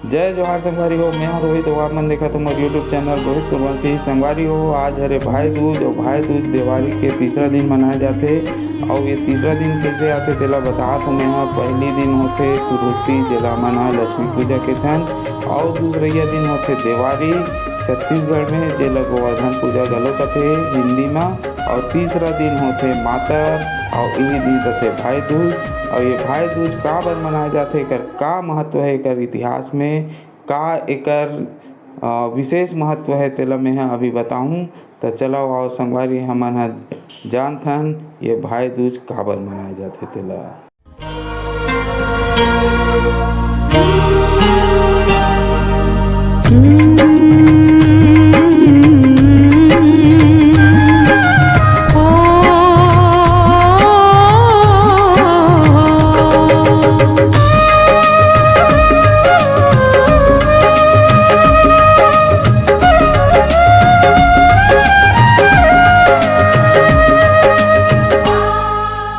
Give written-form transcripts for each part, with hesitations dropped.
जय जोहार संगवारी हो। मैं हूं रोहित और आप मन देखा तुम यूट्यूब चैनल रोहित कुरवंशी। संगवारी हो, आज हरे भाई दूज और भाई दूज दिवाली के तीसरा दिन मनाए जाते और ये तीसरा दिन कैसे आते तेला बतात हूँ। मैं पहली दिन होते कुरुती जेला मना लक्ष्मी पूजा के थन और दूसरा दिन होते दिवाली छत्तीसगढ़ में जेला गोवर्धन पूजा गलो कथे हिंदी में। और तीसरा दिन होते मातर और यही दिन होते भाई दूज। और ये भाई दूज का बर मनाए जाते, एकर का महत्व है, एकर इतिहास में का एकर विशेष महत्व है तेला मैं अभी बताऊं। तो चलो आओ संगवारी हमन जानथन ये भाई दूज का बर मनाए जाते तेला।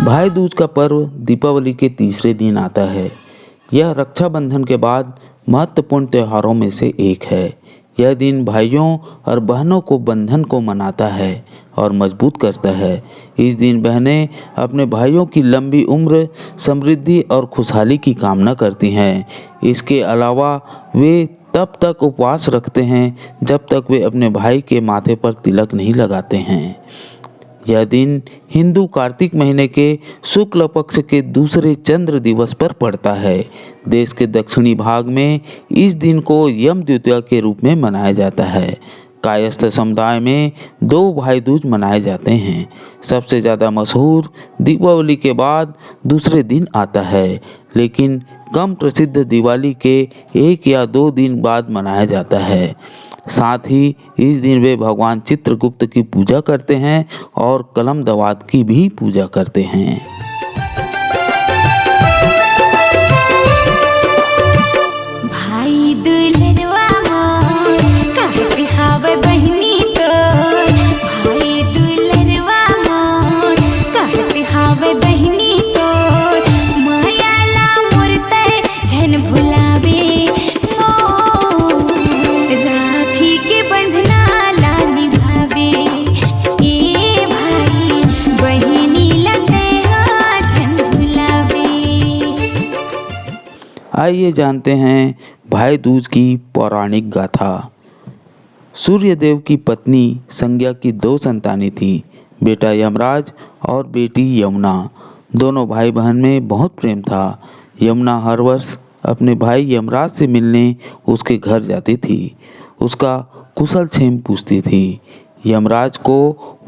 भाई दूज का पर्व दीपावली के तीसरे दिन आता है। यह रक्षाबंधन के बाद महत्वपूर्ण त्योहारों में से एक है। यह दिन भाइयों और बहनों को बंधन को मनाता है और मजबूत करता है। इस दिन बहनें अपने भाइयों की लंबी उम्र, समृद्धि और खुशहाली की कामना करती हैं। इसके अलावा वे तब तक उपवास रखते हैं जब तक वे अपने भाई के माथे पर तिलक नहीं लगाते हैं। यह दिन हिंदू कार्तिक महीने के शुक्ल पक्ष के दूसरे चंद्र दिवस पर पड़ता है। देश के दक्षिणी भाग में इस दिन को यम द्वितीया के रूप में मनाया जाता है। कायस्थ समुदाय में दो भाई दूज मनाए जाते हैं। सबसे ज़्यादा मशहूर दीपावली के बाद दूसरे दिन आता है, लेकिन कम प्रसिद्ध दिवाली के 1 या 2 दिन बाद मनाया जाता है। साथ ही इस दिन वे भगवान चित्रगुप्त की पूजा करते हैं और कलम दवात की भी पूजा करते हैं। भाई दुल्हनवा मोर कहती हावे बहिनी तोर, भाई दुल्हनवा मोर कहती हावे बहिनी तोर, मायाला मोरते झन भुलावे राखी के बंधना ला निभावे, ए भाई बहिनी लते झन भुलावे। आइए जानते हैं भाई दूज की पौराणिक गाथा। सूर्यदेव की पत्नी संज्ञा की 2 संतानें थीं, बेटा यमराज और बेटी यमुना। दोनों भाई बहन में बहुत प्रेम था। यमुना हर वर्ष अपने भाई यमराज से मिलने उसके घर जाती थी, उसका कुशल क्षेम पूछती थी। यमराज को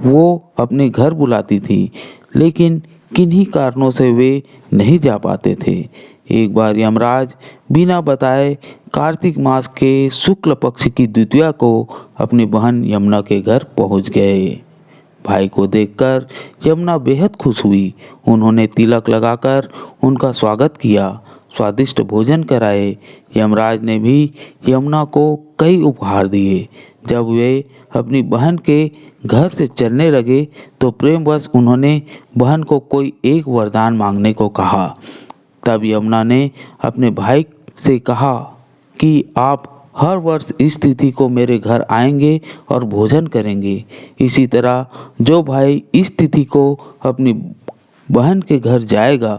वो अपने घर बुलाती थी, लेकिन किन्हीं कारणों से वे नहीं जा पाते थे। एक बार यमराज बिना बताए कार्तिक मास के शुक्ल पक्ष की द्वितीया को अपनी बहन यमुना के घर पहुंच गए। भाई को देखकर यमुना बेहद खुश हुई। उन्होंने तिलक लगाकर उनका स्वागत किया, स्वादिष्ट भोजन कराए। यमराज ने भी यमुना को कई उपहार दिए। जब वे अपनी बहन के घर से चलने लगे तो प्रेमवश उन्होंने बहन को कोई एक वरदान मांगने को कहा। तब यमुना ने अपने भाई से कहा कि आप हर वर्ष इस तिथि को मेरे घर आएंगे और भोजन करेंगे। इसी तरह जो भाई इस तिथि को अपनी बहन के घर जाएगा,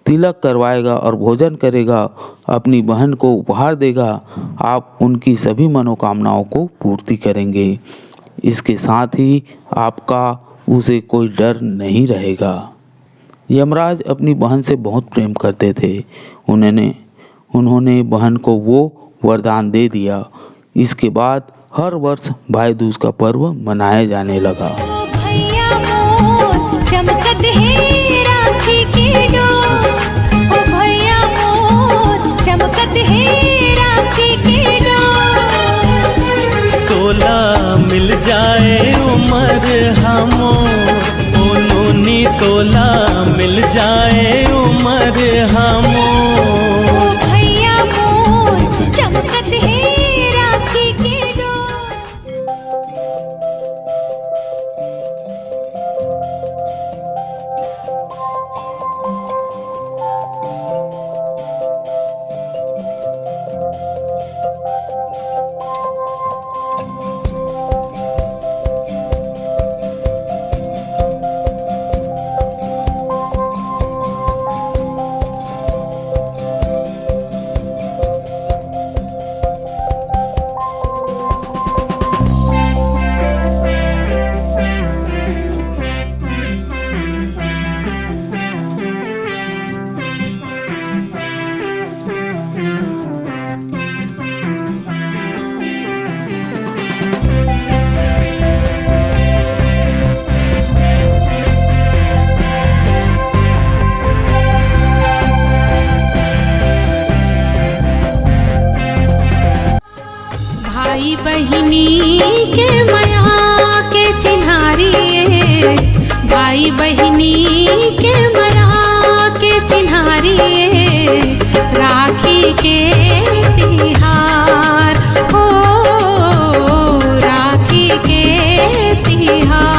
तिलक करवाएगा और भोजन करेगा, अपनी बहन को उपहार देगा, आप उनकी सभी मनोकामनाओं को पूर्ति करेंगे। इसके साथ ही आपका उसे कोई डर नहीं रहेगा। यमराज अपनी बहन से बहुत प्रेम करते थे। उन्होंने बहन को वो वरदान दे दिया। इसके बाद हर वर्ष भाई दूज का पर्व मनाया जाने लगा। भैया मोर चमकत है राखी की डोर, ओ भैया मोर चमकत है राखी की डोर, तोला मिल जाए उमर हमो, ओ नूनी तोला मिल जाए उमर हमो। ओ भैया मोर चमकत है राखी की डोर। भाई बहिनी के माया के चिन्हारी भाई बहिनी के माया के चिन्हारी राखी के तिहार हो राखी के तिहार।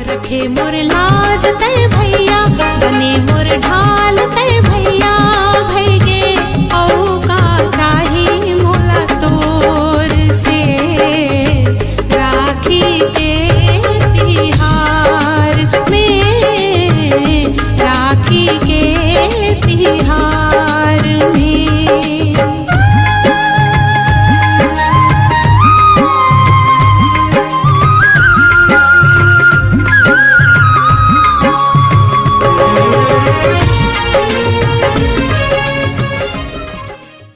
रखे मोर लाज तय भैया बने मोर ढाल तय भैया।